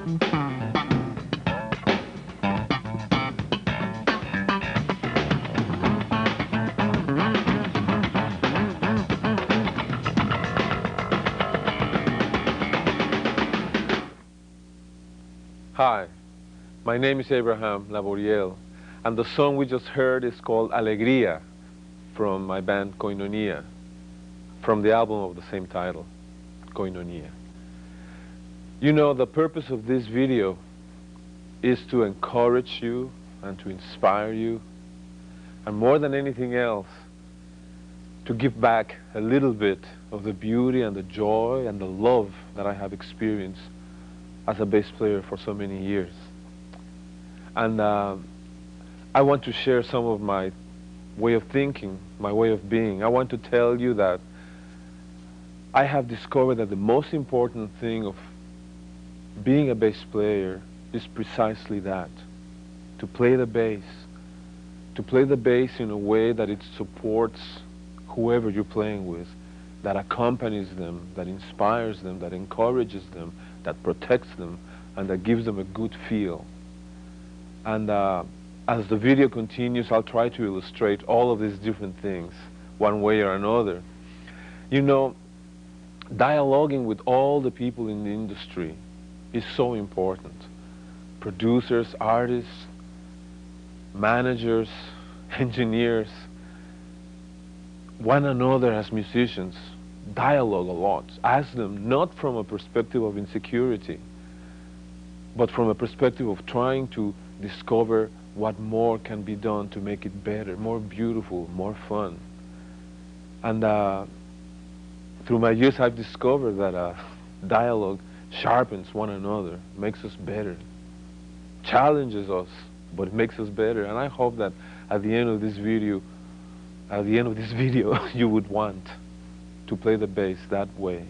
Hi, my name is Laboriel, and the song we just heard is called Alegría from my band Koinonia, from the album of the same title, Koinonia. You know, the purpose of this video is to encourage you and to inspire you, and more than anything else, to give back a little bit of the beauty and the joy and the love that I have experienced as a bass player for so many years. And I want to share some of my way of thinking, my way of being. I want to tell you that I have discovered that the most important thing of being a bass player is precisely that, to play the bass. To play the bass in a way that it supports whoever you're playing with, that accompanies them, that inspires them, that encourages them, that protects them, and that gives them a good feel. And as the video continues, I'll try to illustrate all of these different things, one way or another. You know, dialoguing with all the people in the industry is so important. Producers, artists, managers, engineers, one another as musicians, dialogue a lot. Ask them not from a perspective of insecurity, but from a perspective of trying to discover what more can be done to make it better, more beautiful, more fun. And through my years, I've discovered that dialogue sharpens one another, makes us better, challenges us, but it makes us better. And I hope that at the end of this video, you would want to play the bass that way.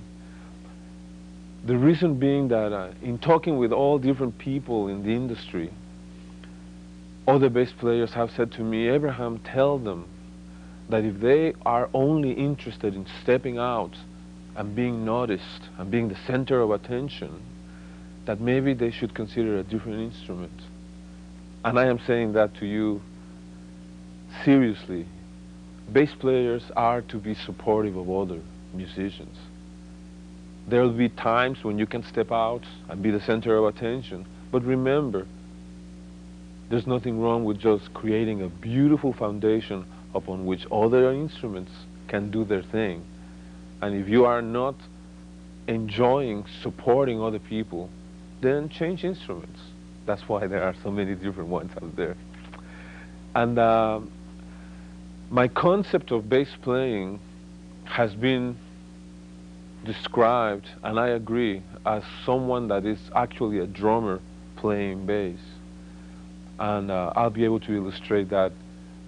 The reason being that in talking with all different people in the industry, other bass players have said to me, Abraham, tell them that if they are only interested in stepping out and being noticed and being the center of attention, that maybe they should consider a different instrument. And I am saying that to you seriously. Bass players are to be supportive of other musicians. There will be times when you can step out and be the center of attention, but remember, there's nothing wrong with just creating a beautiful foundation upon which other instruments can do their thing. And if you are not enjoying supporting other people, then change instruments. That's why there are so many different ones out there. And my concept of bass playing has been described, and I agree, as someone that is actually a drummer playing bass. And I'll be able to illustrate that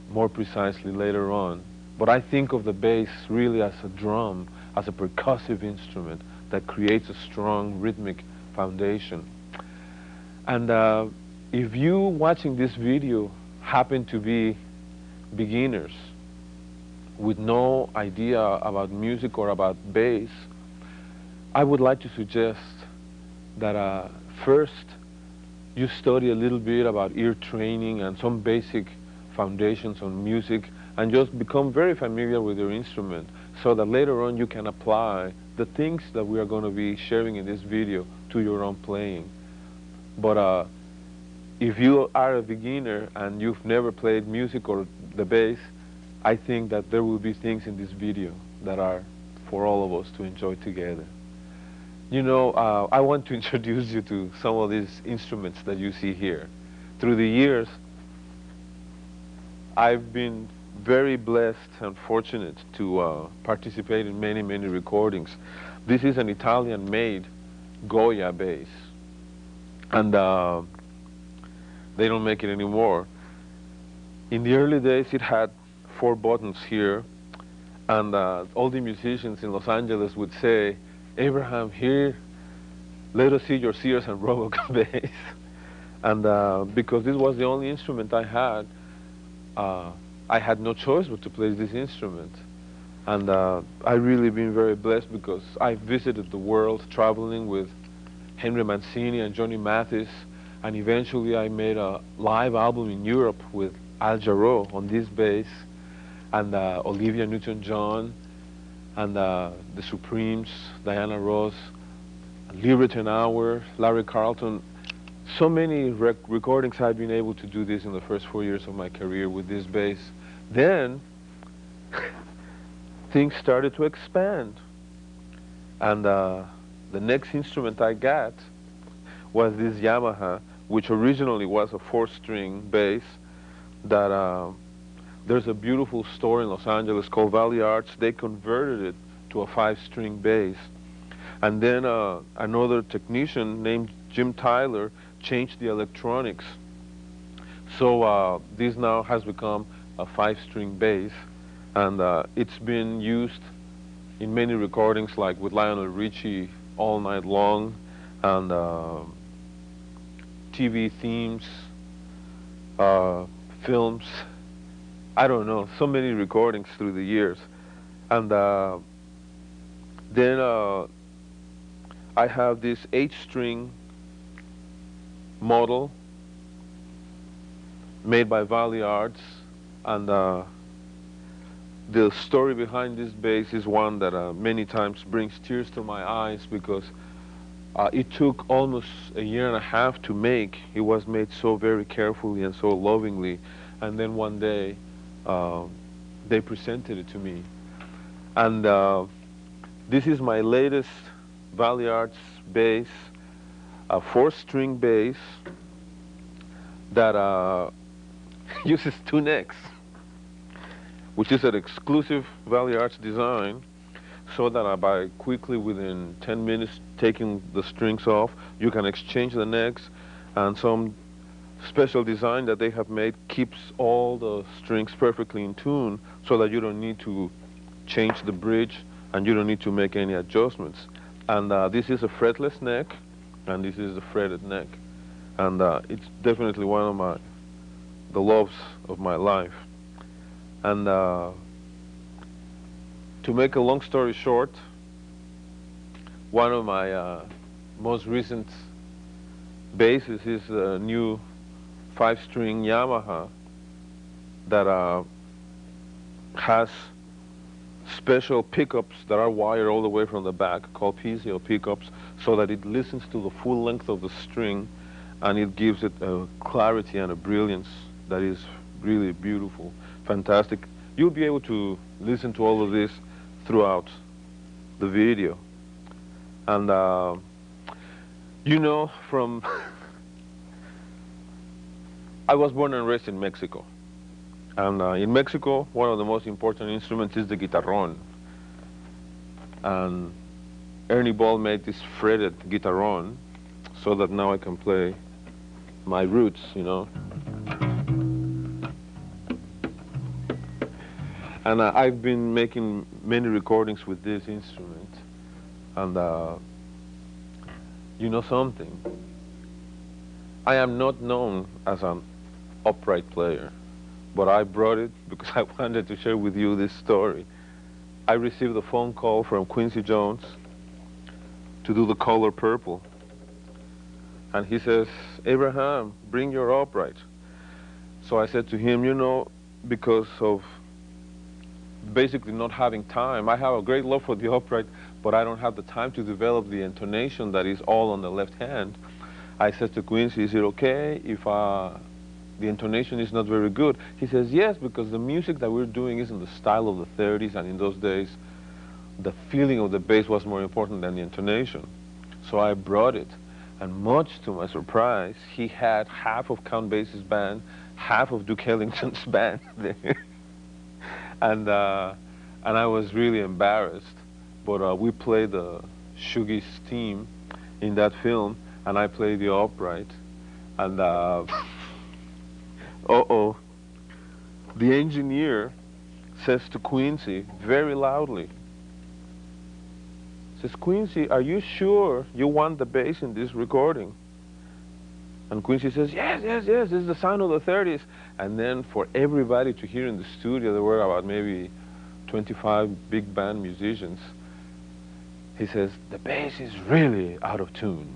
more precisely later on. But I think of the bass really as a drum, as a percussive instrument that creates a strong rhythmic foundation. And if you watching this video happen to be beginners with no idea about music or about bass, I would like to suggest that first you study a little bit about ear training and some basic foundations on music, and just become very familiar with your instrument, so that later on you can apply the things that we are going to be sharing in this video to your own playing. But if you are a beginner and you've never played music or the bass, I think that there will be things in this video that are for all of us to enjoy together. You know, I want to introduce you to some of these instruments that you see here. Through the years, I've been very blessed and fortunate to participate in many, many recordings. This is an Italian-made Goya bass, and they don't make it anymore. In the early days, it had 4 buttons here, and all the musicians in Los Angeles would say, Abraham, here, let us see your Sears and Roebuck bass. And because this was the only instrument I had no choice but to play this instrument. And I've really been very blessed because I visited the world traveling with Henry Mancini and Johnny Mathis, and eventually I made a live album in Europe with Al Jarreau on this bass, and Olivia Newton-John, and the Supremes, Diana Ross, Lee Rittenauer, Larry Carlton. So many recordings I've been able to do this in the first 4 years of my career with this bass. Then things started to expand, and the next instrument I got was this Yamaha, which originally was a 4-string bass that there's a beautiful store in Los Angeles called Valley Arts. They converted it to a 5-string bass. And then another technician named Jim Tyler changed the electronics. So this now has become a 5-string bass, and it's been used in many recordings, like with Lionel Richie, All Night Long, and TV themes, films. I don't know, so many recordings through the years. And then I have this 8-string model made by Valley Arts, and the story behind this bass is one that many times brings tears to my eyes, because it took almost a year and a half to make. It was made so very carefully and so lovingly, and then one day they presented it to me. And this is my latest Valley Arts bass, a 4-string bass that uses 2 necks, which is an exclusive Valley Arts design, so that by quickly, within 10 minutes, taking the strings off, you can exchange the necks, and some special design that they have made keeps all the strings perfectly in tune, so that you don't need to change the bridge and you don't need to make any adjustments. And this is a fretless neck, and this is a fretted neck, and it's definitely one of the loves of my life. And to make a long story short, one of my most recent basses is a new 5-string Yamaha that has special pickups that are wired all the way from the back, called PCO pickups, so that it listens to the full length of the string, and it gives it a clarity and a brilliance that is really beautiful, fantastic. You'll be able to listen to all of this throughout the video. And you know, from I was born and raised in Mexico. And in Mexico, one of the most important instruments is the guitarrón. And Ernie Ball made this fretted guitarrón so that now I can play my roots, you know. And I've been making many recordings with this instrument. And you know something? I am not known as an upright player, but I brought it because I wanted to share with you this story. I received a phone call from Quincy Jones to do The Color Purple. And he says, "Abraham, bring your upright." So I said to him, you know, because of basically not having time, I have a great love for the upright, but I don't have the time to develop the intonation that is all on the left hand. I said to Quincy, is it okay if the intonation is not very good? He says, yes, because the music that we're doing is in the style of the 30s, and in those days, the feeling of the bass was more important than the intonation. So I brought it, and much to my surprise, he had half of Count Basie's band, half of Duke Ellington's band there. And I was really embarrassed, but we played the Shoogie's theme in that film, and I played the upright, and uh-oh, the engineer says to Quincy very loudly, says, "Quincy, are you sure you want the bass in this recording?" And Quincy says, yes, yes, yes, this is the sound of the 30s. And then for everybody to hear in the studio, there were about maybe 25 big band musicians, he says, the bass is really out of tune.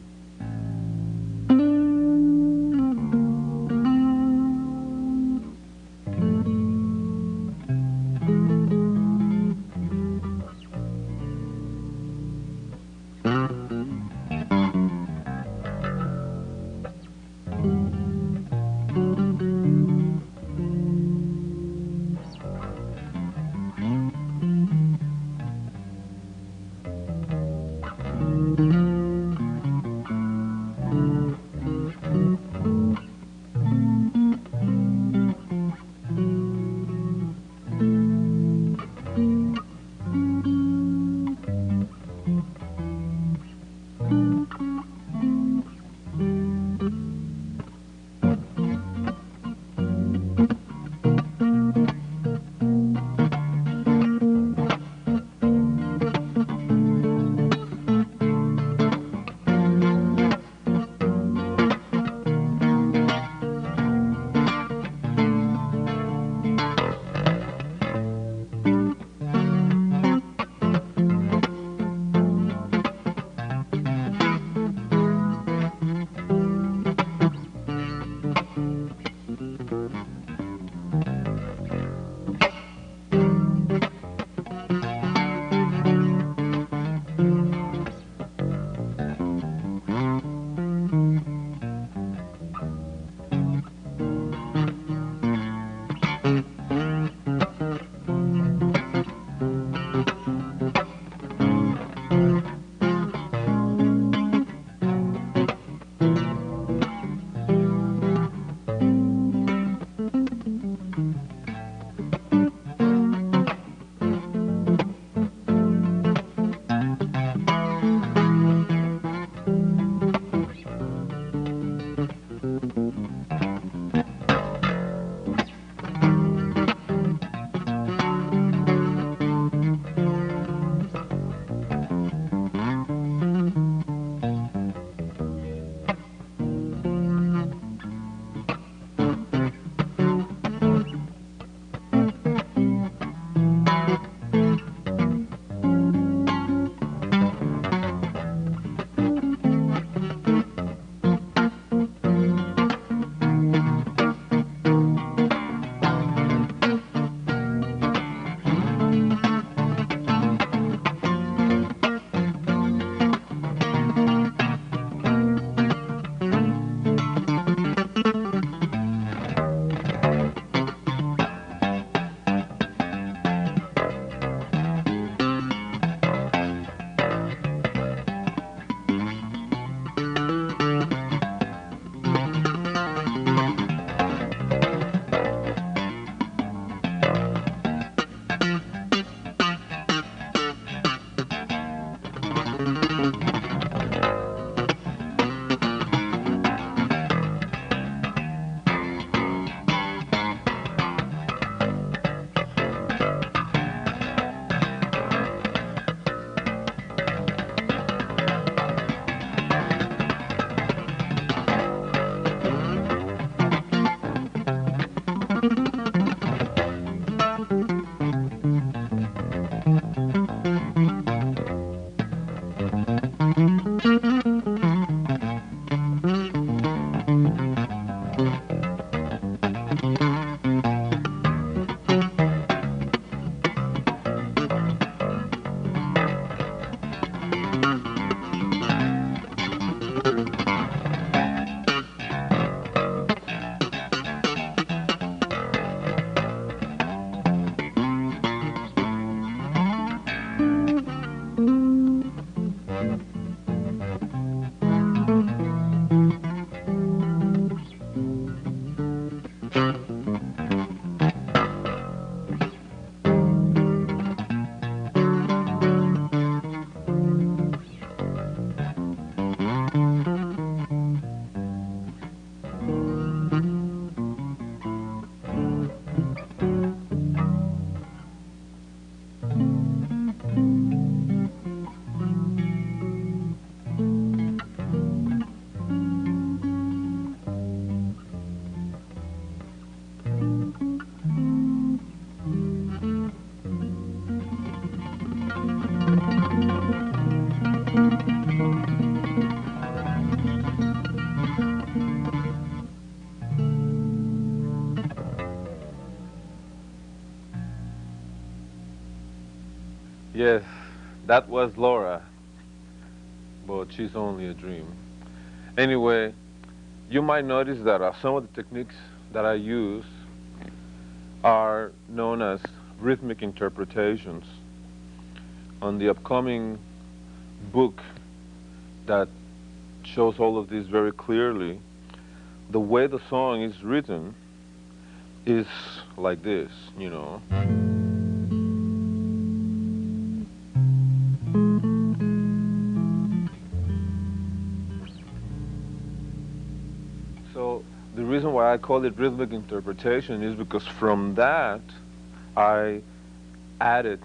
Yes, that was Laura, but she's only a dream. Anyway, you might notice that some of the techniques that I use are known as rhythmic interpretations. On the upcoming book that shows all of this very clearly, the way the song is written is like this, you know. So the reason why I call it rhythmic interpretation is because from that I added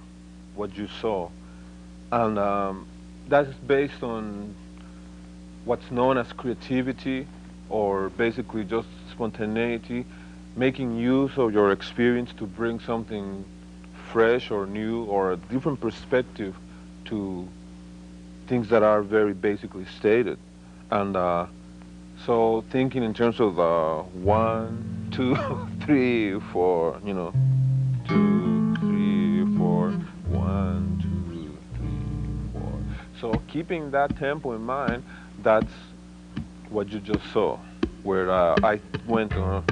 what you saw. And that is based on what's known as creativity, or basically just spontaneity, making use of your experience to bring something fresh or new or a different perspective to things that are very basically stated. And so thinking in terms of 1, 2, 3, 4, you know, 2, 3, 4, 1, 2, 3, 4. So keeping that tempo in mind, that's what you just saw, where I went on.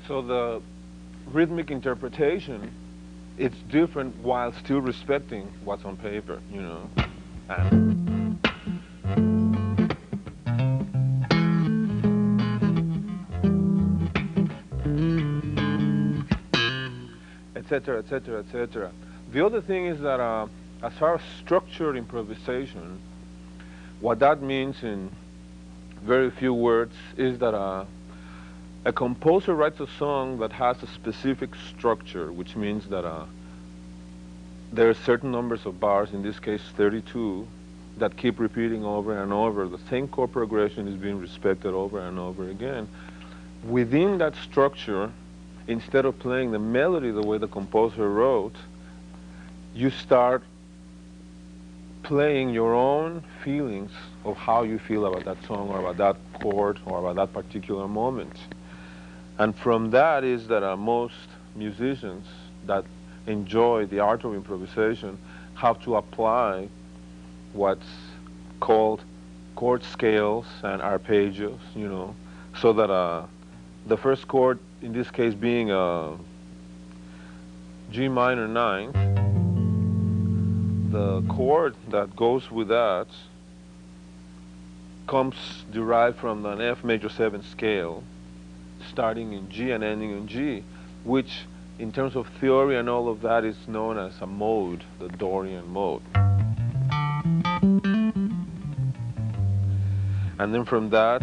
So the rhythmic interpretation, it's different while still respecting what's on paper, you know. And etc., etc., etc. The other thing is that as far as structured improvisation, what that means in very few words is that a composer writes a song that has a specific structure, which means that there are certain numbers of bars, in this case 32, that keep repeating over and over. The same chord progression is being respected over and over again. Within that structure, instead of playing the melody the way the composer wrote, you start playing your own feelings of how you feel about that song or about that chord or about that particular moment. And from that is that most musicians that enjoy the art of improvisation have to apply what's called chord scales and arpeggios, you know, so that the first chord, in this case being a G minor 9, the chord that goes with that comes derived from an F major 7 scale, starting in G and ending in G, which in terms of theory and all of that is known as a mode, the Dorian mode. And then from that,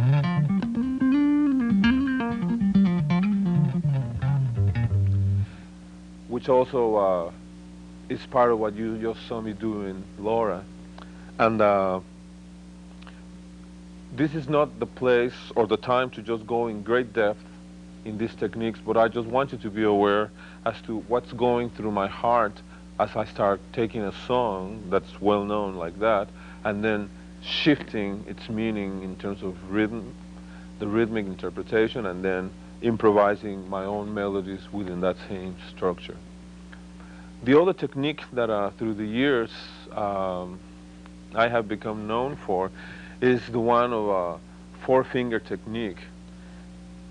which also is part of what you just saw me do in Laura. And this is not the place or the time to just go in great depth in these techniques, but I just want you to be aware as to what's going through my heart as I start taking a song that's well known like that, and then shifting its meaning in terms of rhythm, the rhythmic interpretation, and then improvising my own melodies within that same structure. The other technique that through the years I have become known for is the one of a four-finger technique.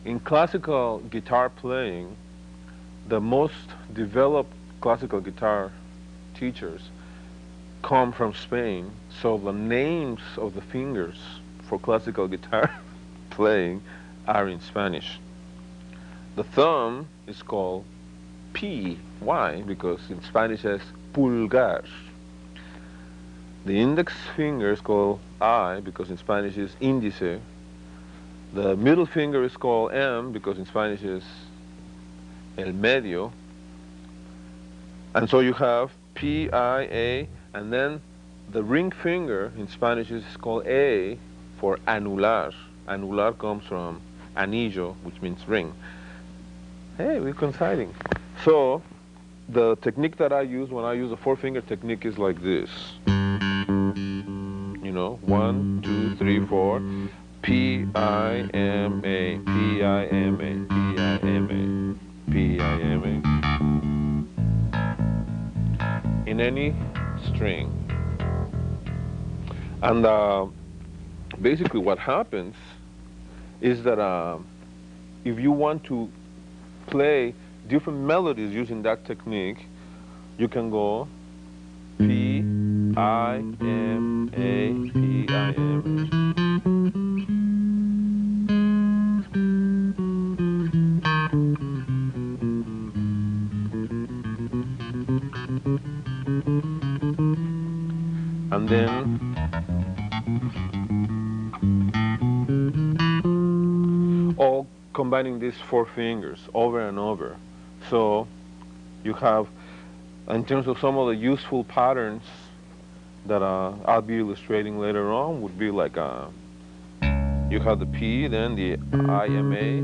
In classical guitar playing, the most developed classical guitar teachers come from Spain, so the names of the fingers for classical guitar playing are in Spanish. The thumb is called P. Why? Because in Spanish it's pulgar. The index finger is called I, because in Spanish is índice. The middle finger is called M, because in Spanish is el medio. And so you have P, I, A, and then the ring finger in Spanish is called A for anular. Anular comes from anillo, which means ring. Hey, we're coinciding. So the technique that I use when I use a four-finger technique is like this. You know, 1, 2, 3, 4, P-I-M-A, P-I-M-A, P-I-M-A, P-I-M-A, in any string. And basically what happens is that if you want to play different melodies using that technique, you can go P-I-M-A, P-I-M-A. And then all combining these 4 fingers over and over. So you have, in terms of some of the useful patterns that I'll be illustrating later on, would be like you have the P, then the I-M-A,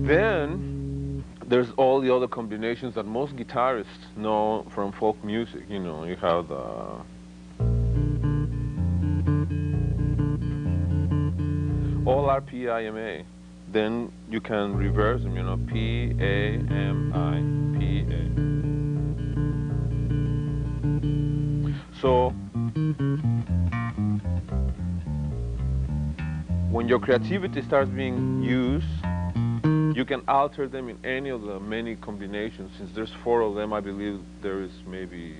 then there's all the other combinations that most guitarists know from folk music. You know, you have the all are P-I-M-A. Then you can reverse them, you know, P-A-M-I, P-A. So when your creativity starts being used, you can alter them in any of the many combinations. Since there's 4 of them, I believe there is maybe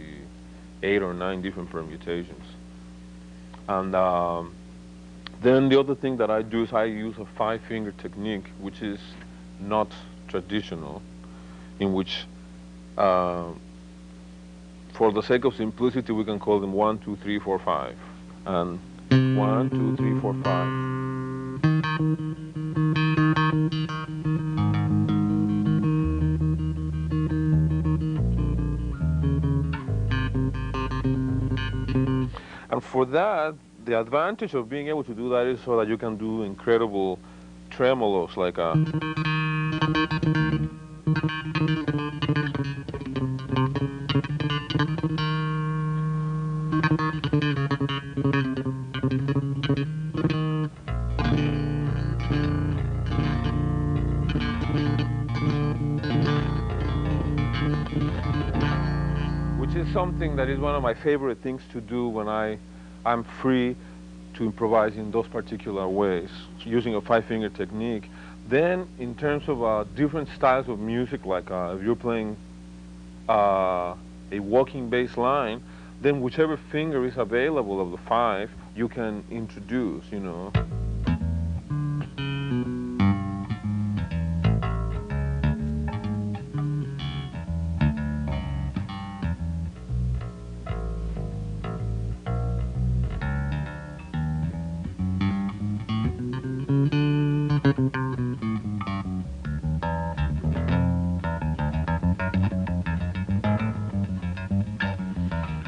8 or 9 different permutations. And then the other thing that I do is I use a 5-finger technique, which is not traditional, in which, for the sake of simplicity, we can call them 1, 2, 3, 4, 5. And 1, 2, 3, 4, 5. And for that, the advantage of being able to do that is so that you can do incredible tremolos, like a... which is something that is one of my favorite things to do when I'm free to improvise in those particular ways, using a 5-finger technique. Then, in terms of different styles of music, like if you're playing a walking bass line, then whichever finger is available of the 5, you can introduce, you know.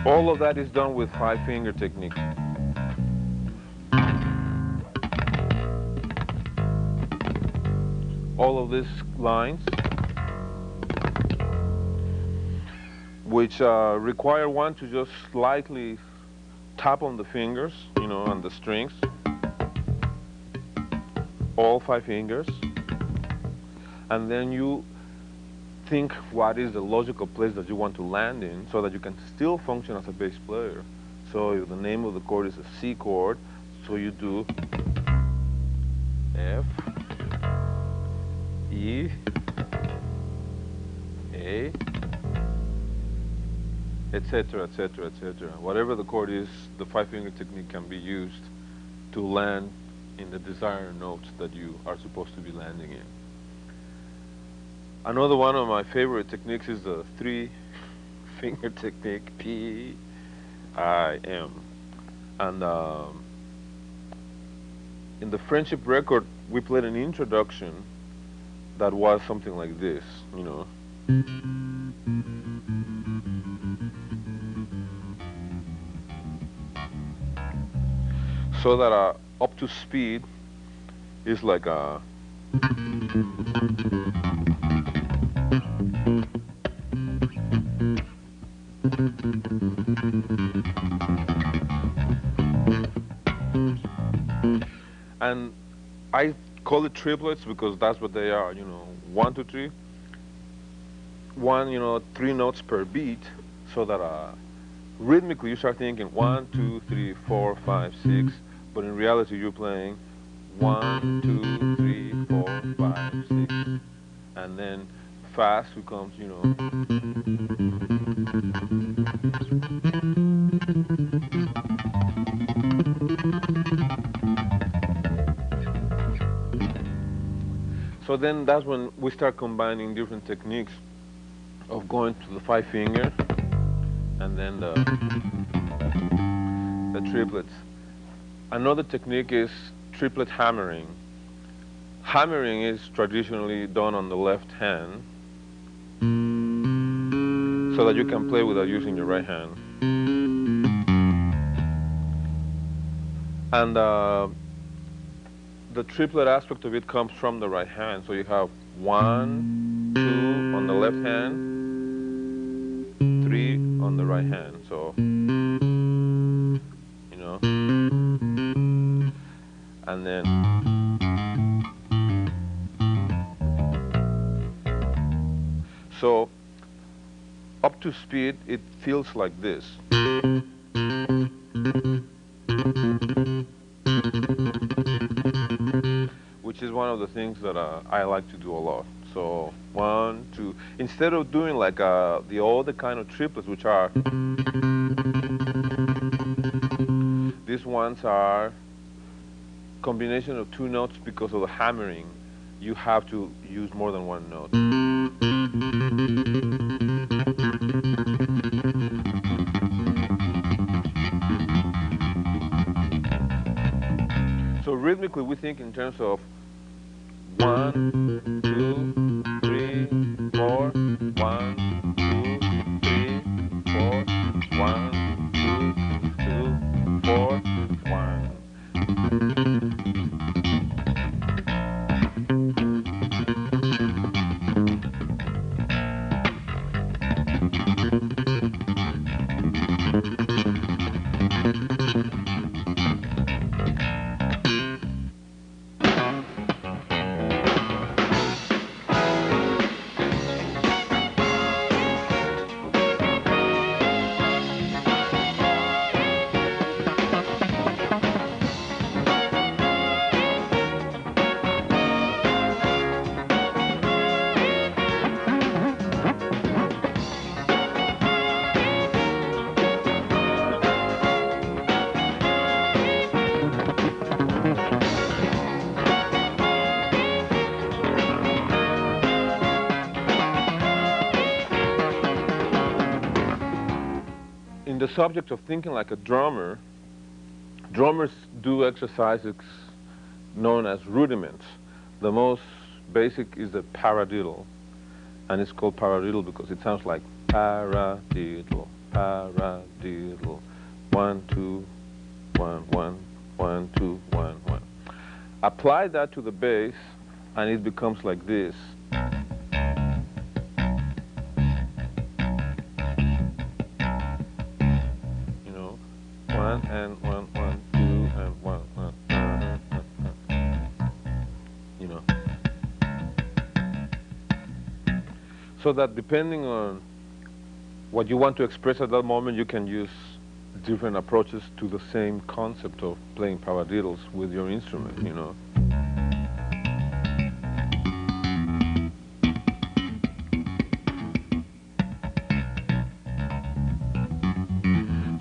All of that is done with 5-finger technique. All of these lines, which require one to just slightly tap on the fingers, you know, on the strings. All 5 fingers. And then you think what is the logical place that you want to land in so that you can still function as a bass player. So if the name of the chord is a C chord, so you do F, E, A, etc., etc., etc. Whatever the chord is, the 5-finger technique can be used to land in the desired notes that you are supposed to be landing in. Another one of my favorite techniques is the 3-finger technique, P-I-M. And in the Friendship record, we played an introduction that was something like this, you know. So that up to speed is like a... And I call it triplets because that's what they are, 1, 2, 3. One, 3 notes per beat, so that rhythmically you start thinking 1, 2, 3, 4, 5, 6, but in reality you're playing 1, 2, 3, 4, 5, 6, and then fast becomes, So then that's when we start combining different techniques of going to the 5 finger and then the triplets. Another technique is triplet hammering. Hammering is traditionally done on the left hand so that you can play without using your right hand. And the triplet aspect of it comes from the right hand. So you have 1, 2 on the left hand, 3 on the right hand. So, and then so up to speed, it feels like this. Which is one of the things that I like to do a lot. So 1, 2. Instead of doing like the other kind of triplets, which are these ones are combination of 2 notes because of the hammering. You have to use more than 1 note. So rhythmically, we think in terms of 1, 2, 3, 4, 1, 2, 3, 4, 1, 2, 4, 1. In the subject of thinking like a drummer, drummers do exercises known as rudiments. The most basic is the paradiddle, and it's called paradiddle because it sounds like paradiddle, paradiddle, 1, 2, 1, 1, 1, 2, 1, 1. Apply that to the bass, and it becomes like this. 1 and 1, 1, 2 and 1, 1. So that depending on what you want to express at that moment, you can use different approaches to the same concept of playing paradiddles with your instrument,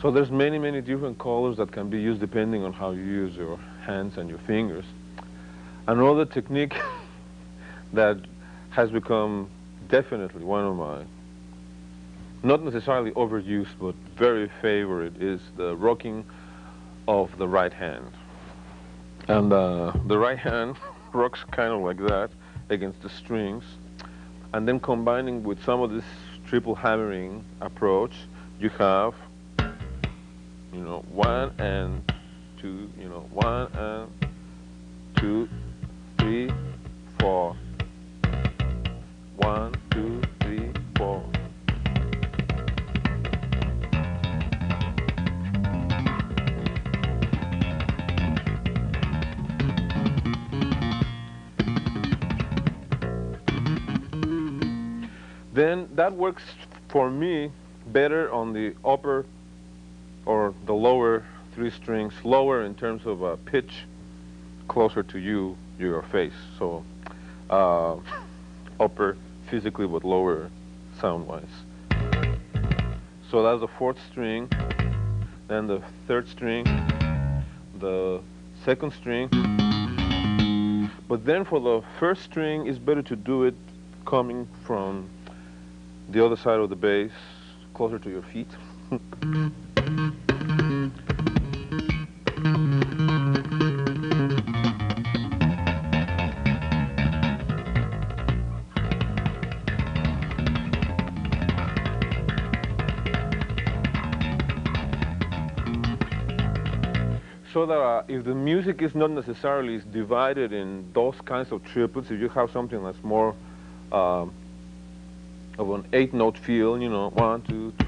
So there's many, many different colors that can be used depending on how you use your hands and your fingers. Another technique that has become definitely one of my, not necessarily overused, but very favorite, is the rocking of the right hand. And the right hand rocks kind of like that against the strings. And then combining with some of this triple hammering approach, you have 1 and 2, 1 and 2, 3, 4, 1, 2, Then that works for me better on the upper or the lower three strings, lower in terms of pitch, closer to you, your face. So upper physically, but lower sound-wise. So that's the fourth string, then the third string, the second string. But then for the first string, it's better to do it coming from the other side of the bass, closer to your feet. So that if the music is not necessarily divided in those kinds of triplets, if you have something that's more of an 8-note feel, you know, 1, 2, 3,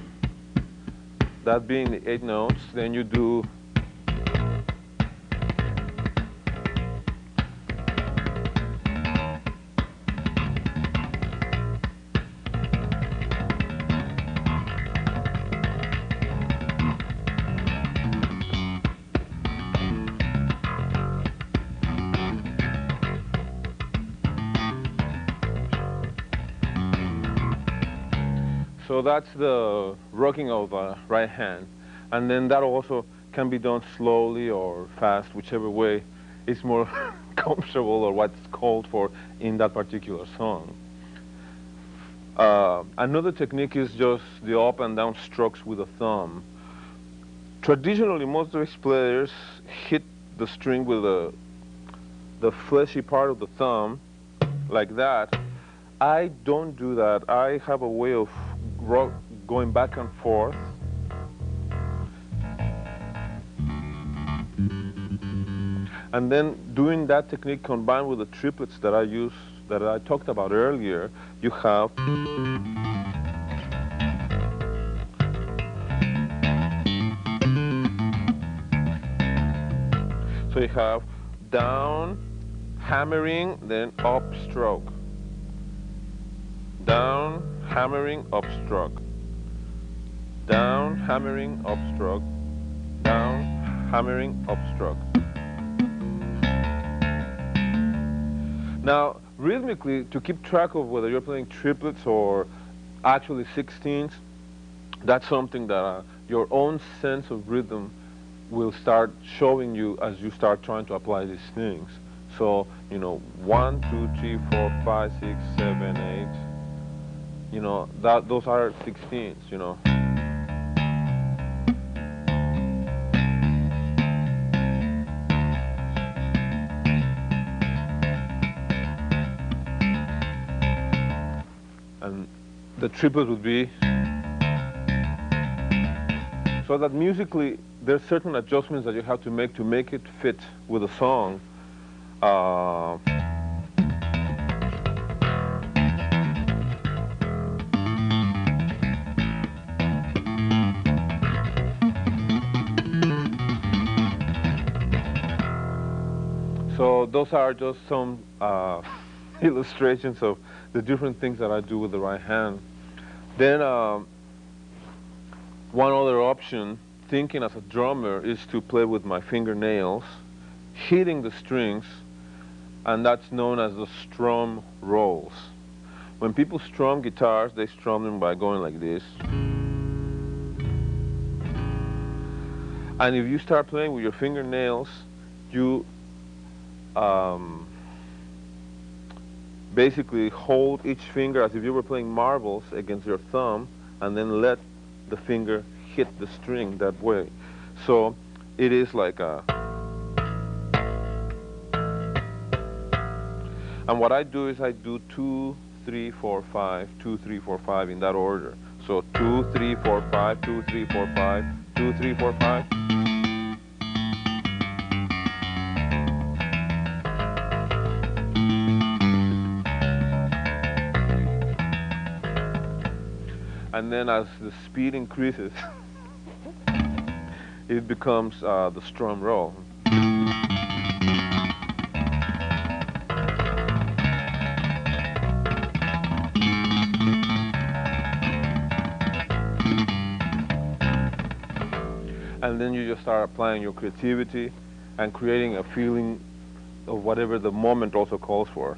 that being the 8 notes, then you do so that's the rocking of the right hand. And then that also can be done slowly or fast, whichever way is more comfortable or what's called for in that particular song. Another technique is just the up and down strokes with the thumb. Traditionally, most bass players hit the string with the fleshy part of the thumb, like that. I don't do that. I have a way of going back and forth. And then doing that technique combined with the triplets that I use, that I talked about earlier, you have so you have down, hammering, then up stroke. Down, hammering, up stroke. Down, hammering, up stroke. Down, hammering, up stroke. Now, rhythmically, to keep track of whether you're playing triplets or actually 16ths, that's something that your own sense of rhythm will start showing you as you start trying to apply these things. So, you know, 1, 2, 3, 4, 5, 6, 7, 8. You know, those are 16ths, you know. And the triplet would be, so that musically there's certain adjustments that you have to make it fit with the song. So those are just some illustrations of the different things that I do with the right hand. Then one other option, thinking as a drummer, is to play with my fingernails, hitting the strings, and that's known as the strum rolls. When people strum guitars, they strum them by going like this. And if you start playing with your fingernails, you basically hold each finger as if you were playing marbles against your thumb, and then let the finger hit the string that way. So it is like a... And what I do is I do 2, 3, 4, 5, 2, 3, 4, 5 in that order. So 2, 3, 4, 5, 2, 3, 4, 5, 2, 3, 4, 5. And then as the speed increases, it becomes the strum roll. and then you just start applying your creativity and creating a feeling of whatever the moment also calls for.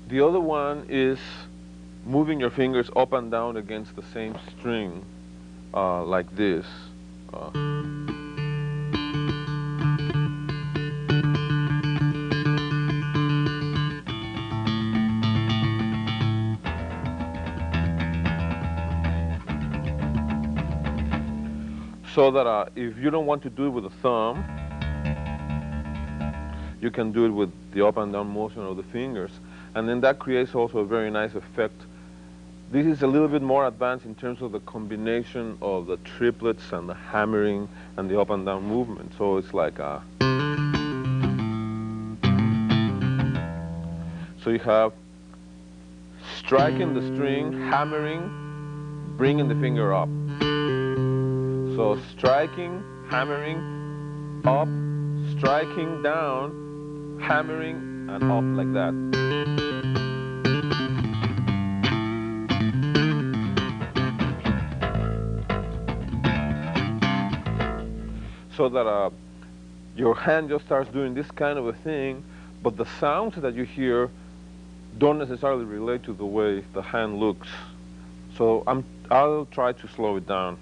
The other one is moving your fingers up and down against the same string, like this. So that if you don't want to do it with the thumb, you can do it with the up and down motion of the fingers. And then that creates also a very nice effect. This is a little bit more advanced in terms of the combination of the triplets and the hammering and the up and down movement. So it's like so you have striking the string, hammering, bringing the finger up. So striking, hammering, up, striking down, hammering, and up like that. So that your hand just starts doing this kind of a thing, but the sounds that you hear don't necessarily relate to the way the hand looks. So I'll try to slow it down.